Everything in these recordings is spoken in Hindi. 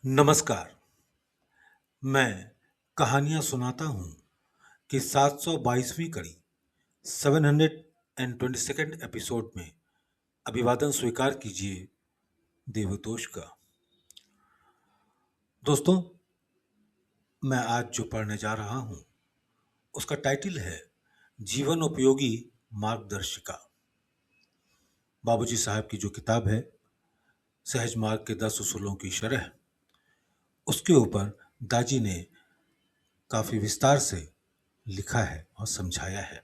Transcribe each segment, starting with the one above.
नमस्कार। मैं कहानियां सुनाता हूं कि 722वीं कड़ी 722nd एपिसोड में अभिवादन स्वीकार कीजिए देवतोष का। दोस्तों, मैं आज जो पढ़ने जा रहा हूं उसका टाइटल है जीवन उपयोगी मार्गदर्शिका। बाबूजी साहब की जो किताब है सहज मार्ग के 10 उसूलों की शरह, उसके ऊपर दाजी ने काफी विस्तार से लिखा है और समझाया है।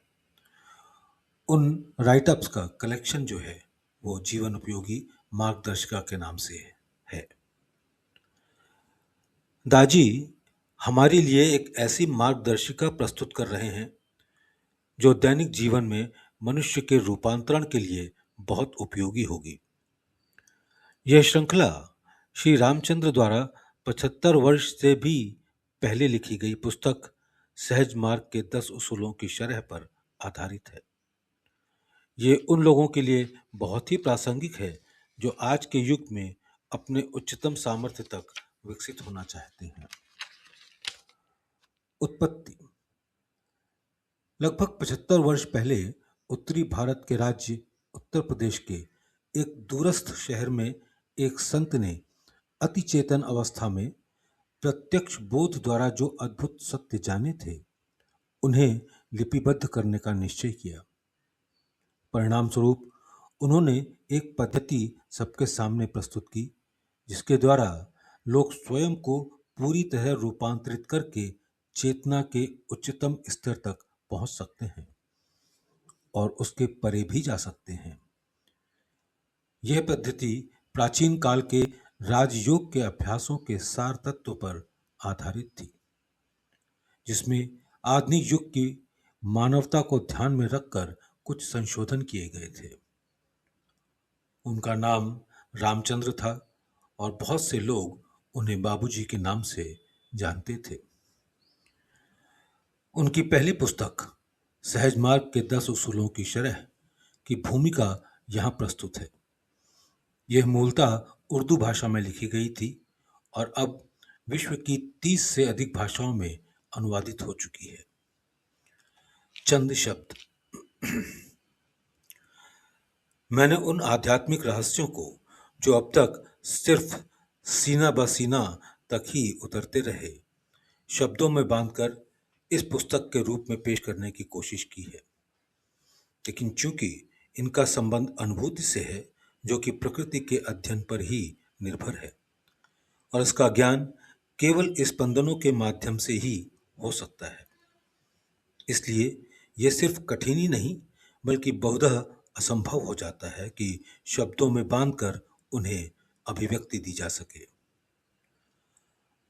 उन राइटअप्स का कलेक्शन जो है वो जीवन उपयोगी मार्गदर्शिका के नाम से है। दाजी हमारे लिए एक ऐसी मार्गदर्शिका प्रस्तुत कर रहे हैं जो दैनिक जीवन में मनुष्य के रूपांतरण के लिए बहुत उपयोगी होगी। यह श्रृंखला श्री रामचंद्र द्वारा 75 वर्ष से भी पहले लिखी गई पुस्तक सहज मार्ग के 10 उसूलों की शरह पर आधारित है। ये उन लोगों के लिए बहुत ही प्रासंगिक है जो आज के युग में अपने उच्चतम सामर्थ्य तक विकसित होना चाहते हैं। उत्पत्ति। लगभग 75 वर्ष पहले उत्तरी भारत के राज्य उत्तर प्रदेश के एक दूरस्थ शहर में एक संत ने अति चेतन अवस्था में प्रत्यक्ष बोध द्वारा जो अद्भुत सत्य जाने थे उन्हें लिपिबद्ध करने का निश्चय किया। परिणाम स्वरूप उन्होंने एक पद्धति सबके सामने प्रस्तुत की जिसके द्वारा लोग स्वयं को पूरी तरह रूपांतरित करके चेतना के उच्चतम स्तर तक पहुंच सकते हैं और उसके परे भी जा सकते हैं। यह पद्धति प्राचीन काल के राजयोग के अभ्यासों के सार तत्व पर आधारित थी, जिसमें आधुनिक युग की मानवता को ध्यान में रखकर कुछ संशोधन किए गए थे। उनका नाम रामचंद्र था और बहुत से लोग उन्हें बाबूजी के नाम से जानते थे। उनकी पहली पुस्तक सहज मार्ग के 10 उसूलों की शरह की भूमिका यहाँ प्रस्तुत है। यह मूलतः उर्दू भाषा में लिखी गई थी और अब विश्व की 30 से अधिक भाषाओं में अनुवादित हो चुकी है। चंद शब्द। मैंने उन आध्यात्मिक रहस्यों को जो अब तक सिर्फ सीना बसीना तक ही उतरते रहे, शब्दों में बांधकर इस पुस्तक के रूप में पेश करने की कोशिश की है। लेकिन चूंकि इनका संबंध अनुभूति से है जो कि प्रकृति के अध्ययन पर ही निर्भर है और इसका ज्ञान केवल स्पंदनों के माध्यम से ही हो सकता है, इसलिए यह सिर्फ कठिन ही नहीं बल्कि बहुतः असंभव हो जाता है कि शब्दों में बांधकर उन्हें अभिव्यक्ति दी जा सके।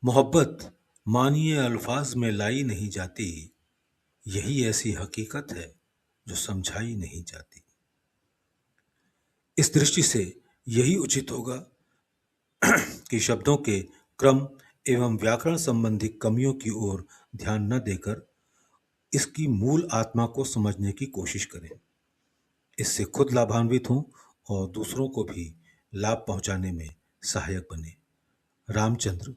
मोहब्बत मानिए अल्फाज में लाई नहीं जाती, यही ऐसी हकीकत है जो समझाई नहीं जाती। इस दृष्टि से यही उचित होगा कि शब्दों के क्रम एवं व्याकरण संबंधी कमियों की ओर ध्यान न देकर इसकी मूल आत्मा को समझने की कोशिश करें। इससे खुद लाभान्वित हों और दूसरों को भी लाभ पहुंचाने में सहायक बने। रामचंद्र,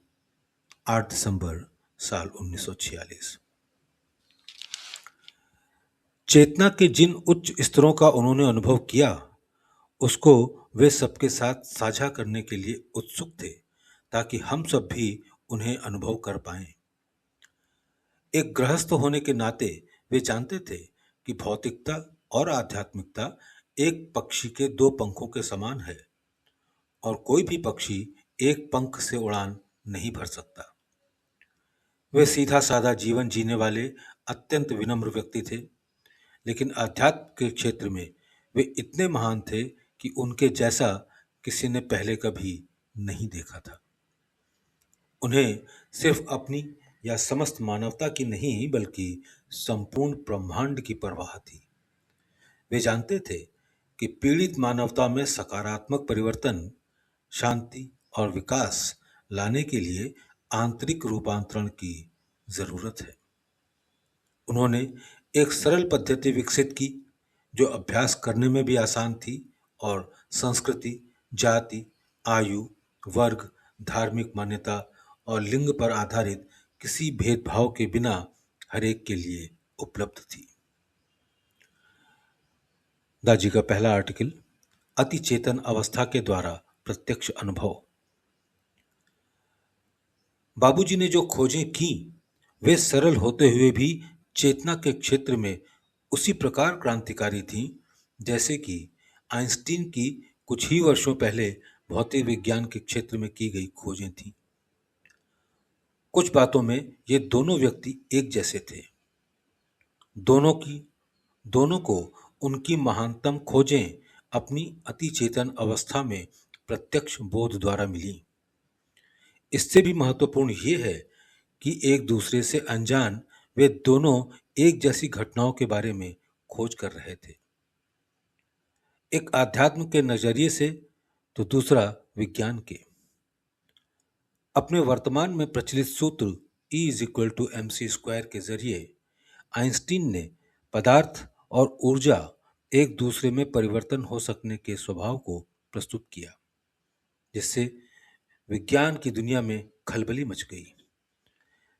8 दिसंबर साल 1946। चेतना के जिन उच्च स्तरों का उन्होंने अनुभव किया उसको वे सबके साथ साझा करने के लिए उत्सुक थे ताकि हम सब भी उन्हें अनुभव कर पाएं। एक गृहस्थ होने के नाते वे जानते थे कि भौतिकता और आध्यात्मिकता एक पक्षी के 2 पंखों के समान है और कोई भी पक्षी एक पंख से उड़ान नहीं भर सकता। वे सीधा साधा जीवन जीने वाले अत्यंत विनम्र व्यक्ति थे, लेकिन अध्यात्म के क्षेत्र में वे इतने महान थे कि उनके जैसा किसी ने पहले कभी नहीं देखा था। उन्हें सिर्फ अपनी या समस्त मानवता की नहीं बल्कि संपूर्ण ब्रह्मांड की परवाह थी। वे जानते थे कि पीड़ित मानवता में सकारात्मक परिवर्तन, शांति और विकास लाने के लिए आंतरिक रूपांतरण की जरूरत है। उन्होंने एक सरल पद्धति विकसित की जो अभ्यास करने में भी आसान थी और संस्कृति, जाति, आयु, वर्ग, धार्मिक मान्यता और लिंग पर आधारित किसी भेदभाव के बिना हर एक के लिए उपलब्ध थी। दाजी का पहला आर्टिकल, अति चेतन अवस्था के द्वारा प्रत्यक्ष अनुभव। बाबूजी ने जो खोजें की वे सरल होते हुए भी चेतना के क्षेत्र में उसी प्रकार क्रांतिकारी थीं जैसे कि आइंस्टीन की कुछ ही वर्षों पहले भौतिक विज्ञान के क्षेत्र में की गई खोजें थीं। कुछ बातों में ये दोनों व्यक्ति एक जैसे थे। दोनों को उनकी महानतम खोजें अपनी अति चेतन अवस्था में प्रत्यक्ष बोध द्वारा मिली। इससे भी महत्वपूर्ण ये है कि एक दूसरे से अनजान वे दोनों एक जैसी घटनाओं के बारे में खोज कर रहे थे, एक आध्यात्म के नजरिए से तो दूसरा विज्ञान के। अपने वर्तमान में प्रचलित सूत्र E=mc² के जरिए आइंस्टीन ने पदार्थ और ऊर्जा एक दूसरे में परिवर्तन हो सकने के स्वभाव को प्रस्तुत किया, जिससे विज्ञान की दुनिया में खलबली मच गई।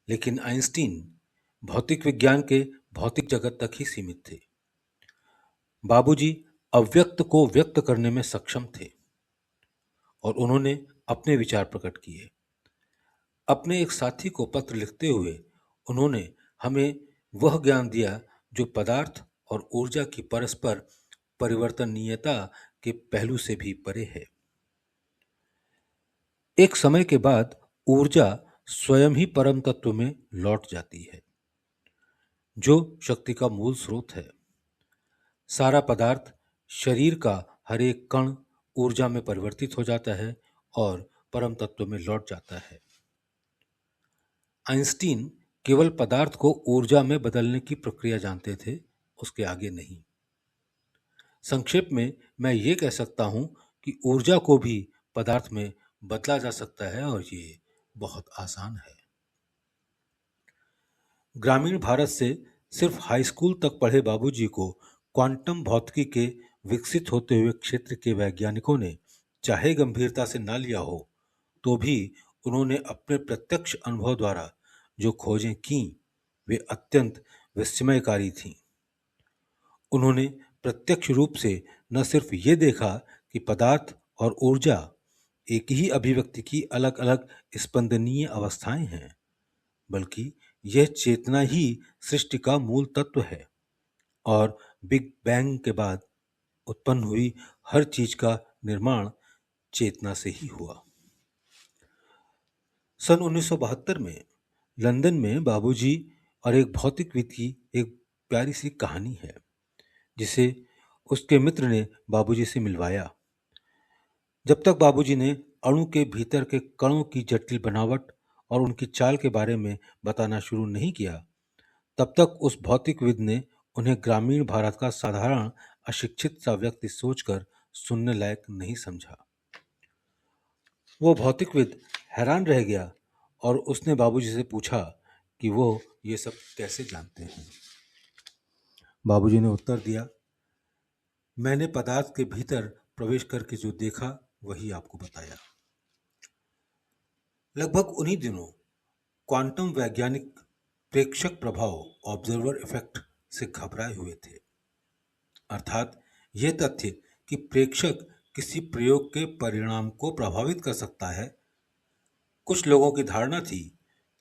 लेकिन आइंस्टीन भौतिक विज्ञान के भौतिक जगत तक ही सीमित थे। बाबूजी अव्यक्त को व्यक्त करने में सक्षम थे और उन्होंने अपने विचार प्रकट किए। अपने एक साथी को पत्र लिखते हुए उन्होंने हमें वह ज्ञान दिया जो पदार्थ और ऊर्जा की परस्पर परिवर्तनीयता के पहलू से भी परे है। एक समय के बाद ऊर्जा स्वयं ही परम तत्व में लौट जाती है, जो शक्ति का मूल स्रोत है। सारा पदार्थ, शरीर का हर एक कण ऊर्जा में परिवर्तित हो जाता है और परम तत्व में लौट जाता है। आइंस्टीन केवल पदार्थ को ऊर्जा में बदलने की प्रक्रिया जानते थे, उसके आगे नहीं। संक्षेप में मैं ये कह सकता हूं कि ऊर्जा को भी पदार्थ में बदला जा सकता है और ये बहुत आसान है। ग्रामीण भारत से सिर्फ हाई स्कूल तक पढ़े बाबूजी को क्वांटम भौतिकी के विकसित होते हुए क्षेत्र के वैज्ञानिकों ने चाहे गंभीरता से ना लिया हो, तो भी उन्होंने अपने प्रत्यक्ष अनुभव द्वारा जो खोजें की वे अत्यंत विस्मयकारी थीं। उन्होंने प्रत्यक्ष रूप से न सिर्फ ये देखा कि पदार्थ और ऊर्जा एक ही अभिव्यक्ति की अलग अलग स्पंदनीय अवस्थाएं हैं, बल्कि यह चेतना ही सृष्टि का मूल तत्व है और बिग बैंग के बाद उत्पन्न हुई हर चीज का निर्माण चेतना से ही हुआ। सन 1972 में लंदन में बाबूजी और एक भौतिकविद की एक प्यारी सी कहानी है, जिसे उसके मित्र ने बाबूजी से मिलवाया। जब तक बाबूजी ने अणु के भीतर के कणों की जटिल बनावट और उनकी चाल के बारे में बताना शुरू नहीं किया, तब तक उस भौतिकविद ने उन्हें ग्रामीण भारत का साधारण अशिक्षित सा व्यक्ति सोचकर सुनने लायक नहीं समझा। वो भौतिकविद हैरान रह गया और उसने बाबूजी से पूछा कि वो ये सब कैसे जानते हैं। बाबूजी ने उत्तर दिया, मैंने पदार्थ के भीतर प्रवेश करके जो देखा वही आपको बताया। लगभग उन्हीं दिनों क्वांटम वैज्ञानिक प्रेक्षक प्रभाव ऑब्जर्वर इफेक्ट से घबराए हुए थे, अर्थात यह तथ्य कि प्रेक्षक किसी प्रयोग के परिणाम को प्रभावित कर सकता है। कुछ लोगों की धारणा थी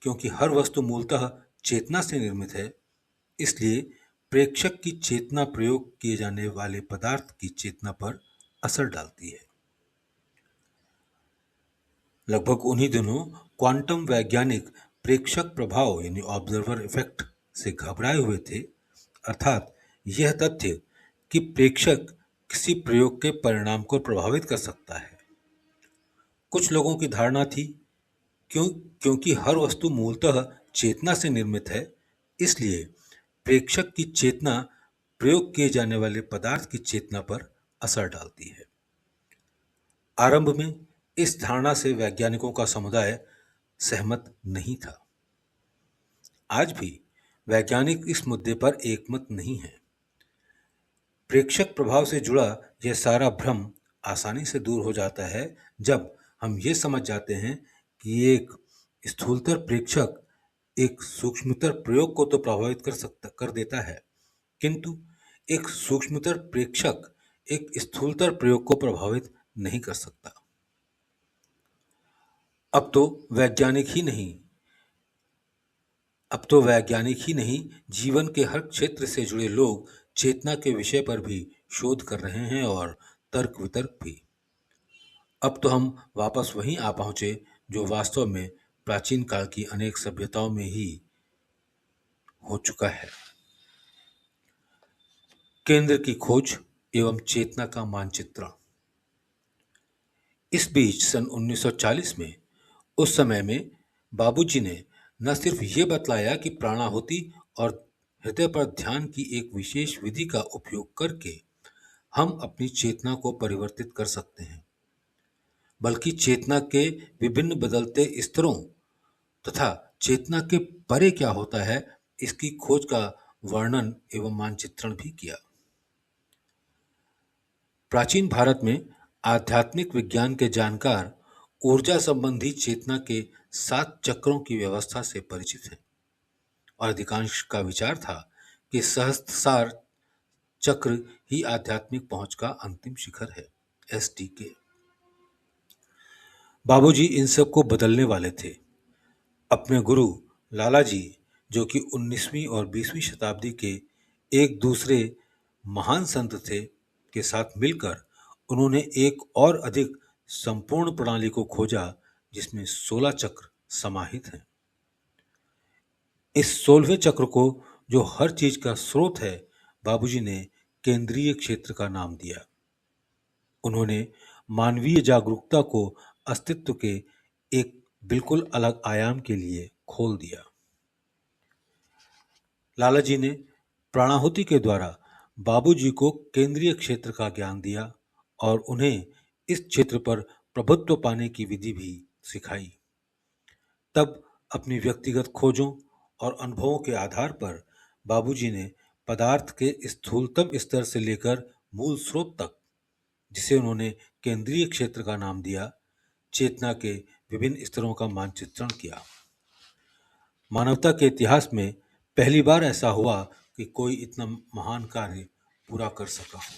क्योंकि हर वस्तु मूलतः चेतना से निर्मित है, इसलिए प्रेक्षक की चेतना प्रयोग किए जाने वाले पदार्थ की चेतना पर असर डालती है। लगभग उन्हीं दिनों क्वांटम वैज्ञानिक प्रेक्षक प्रभाव यानी ऑब्जर्वर इफेक्ट से घबराए हुए थे, अर्थात यह तथ्य कि प्रेक्षक किसी प्रयोग के परिणाम को प्रभावित कर सकता है। कुछ लोगों की धारणा थी क्योंकि हर वस्तु मूलतः चेतना से निर्मित है, इसलिए प्रेक्षक की चेतना प्रयोग किए जाने वाले पदार्थ की चेतना पर असर डालती है। आरंभ में इस धारणा से वैज्ञानिकों का समुदाय सहमत नहीं था। आज भी वैज्ञानिक इस मुद्दे पर एकमत नहीं है। प्रेक्षक प्रभाव से जुड़ा यह सारा भ्रम आसानी से दूर हो जाता है जब हम ये समझ जाते हैं कि एक स्थूलतर प्रेक्षक एक सूक्ष्मतर प्रयोग को तो प्रभावित कर देता है, किंतु एक सूक्ष्मतर प्रेक्षक एक स्थूलतर प्रयोग को प्रभावित नहीं कर सकता। अब तो वैज्ञानिक ही नहीं, जीवन के हर क्षेत्र से जुड़े लोग चेतना के विषय पर भी शोध कर रहे हैं और तर्क वितर्क भी। अब तो हम वापस वहीं आ पहुंचे जो वास्तव में प्राचीन काल की अनेक सभ्यताओं में ही हो चुका है। केंद्र की खोज एवं चेतना का मानचित्रण। इस बीच सन 1940 में, उस समय में बाबूजी ने न सिर्फ ये बतलाया कि प्राणाहुति और हृदय पर ध्यान की एक विशेष विधि का उपयोग करके हम अपनी चेतना को परिवर्तित कर सकते हैं, बल्कि चेतना के विभिन्न बदलते स्तरों तथा चेतना के परे क्या होता है इसकी खोज का वर्णन एवं मानचित्रण भी किया। प्राचीन भारत में आध्यात्मिक विज्ञान के जानकार ऊर्जा संबंधी चेतना के 7 चक्रों की व्यवस्था से परिचित हैं और अधिकांश का विचार था कि सहस्त्रसार चक्र ही आध्यात्मिक पहुंच का अंतिम शिखर है, SDK। बाबूजी इन सब को बदलने वाले थे। अपने गुरु लालाजी, जो कि 19वीं और 20वीं शताब्दी के एक दूसरे महान संत थे, के साथ मिलकर उन्होंने एक और अधिक संपूर्ण प्रणाली को खोजा जिसमें 16 चक्र समाहित हैं। इस 16वें चक्र को, जो हर चीज का स्रोत है, बाबूजी ने केंद्रीय क्षेत्र का नाम दिया। उन्होंने मानवीय जागरूकता को अस्तित्व के एक बिल्कुल अलग आयाम के लिए खोल दिया। लालाजी ने प्राणाहुति के द्वारा बाबूजी को केंद्रीय क्षेत्र का ज्ञान दिया और उन्हें इस क्षेत्र पर प्रभुत्व पाने की विधि भी सिखाई। तब अपनी व्यक्तिगत खोजों और अनुभवों के आधार पर बाबूजी ने पदार्थ के स्थूलतम स्तर से लेकर मूल स्रोत तक, जिसे उन्होंने केंद्रीय क्षेत्र का नाम दिया, चेतना के विभिन्न स्तरों का मानचित्रण किया। मानवता के इतिहास में पहली बार ऐसा हुआ कि कोई इतना महान कार्य पूरा कर सका हो।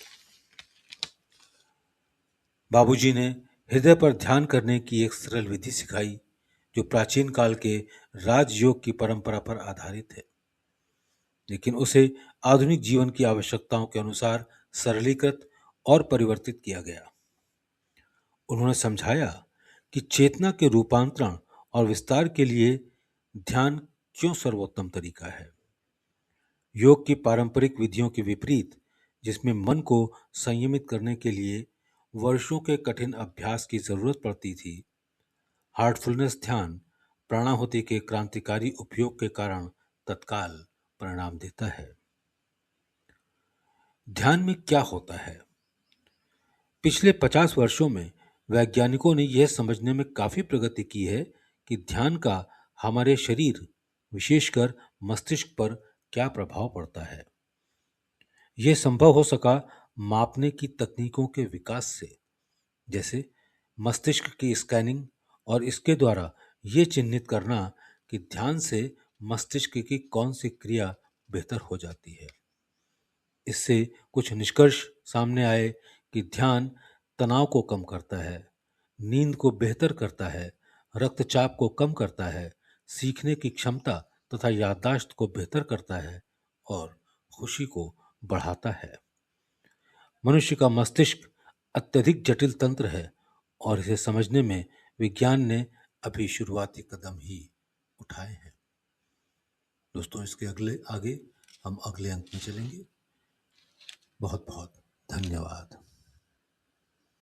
बाबूजी ने हृदय पर ध्यान करने की एक सरल विधि सिखाई जो प्राचीन काल के राजयोग की परंपरा पर आधारित है, लेकिन उसे आधुनिक जीवन की आवश्यकताओं के अनुसार सरलीकृत और परिवर्तित किया गया। उन्होंने समझाया कि चेतना के रूपांतरण और विस्तार के लिए ध्यान क्यों सर्वोत्तम तरीका है। योग की पारंपरिक विधियों के विपरीत, जिसमें मन को संयमित करने के लिए वर्षों के कठिन अभ्यास की जरूरत पड़ती थी, हार्टफुलनेस ध्यान प्राणाहुति के क्रांतिकारी उपयोग के कारण तत्काल परिणाम देता है। ध्यान में क्या होता है? पिछले 50 वर्षों में वैज्ञानिकों ने यह समझने में काफी प्रगति की है कि ध्यान का हमारे शरीर, विशेषकर मस्तिष्क पर क्या प्रभाव पड़ता है। यह संभव हो सका मापने की तकनीकों के विकास से, जैसे मस्तिष्क की स्कैनिंग, और इसके द्वारा यह चिन्हित करना कि ध्यान से मस्तिष्क की कौन सी क्रिया बेहतर हो जाती है। इससे कुछ निष्कर्ष सामने आए कि ध्यान तनाव को कम करता है, नींद को बेहतर करता है, रक्तचाप को कम करता है, सीखने की क्षमता तथा याददाश्त को बेहतर करता है और खुशी को बढ़ाता है। मनुष्य का मस्तिष्क अत्यधिक जटिल तंत्र है और इसे समझने में विज्ञान ने अभी शुरुआती कदम ही उठाए हैं। दोस्तों, इसके आगे हम अगले अंक में चलेंगे। बहुत बहुत धन्यवाद।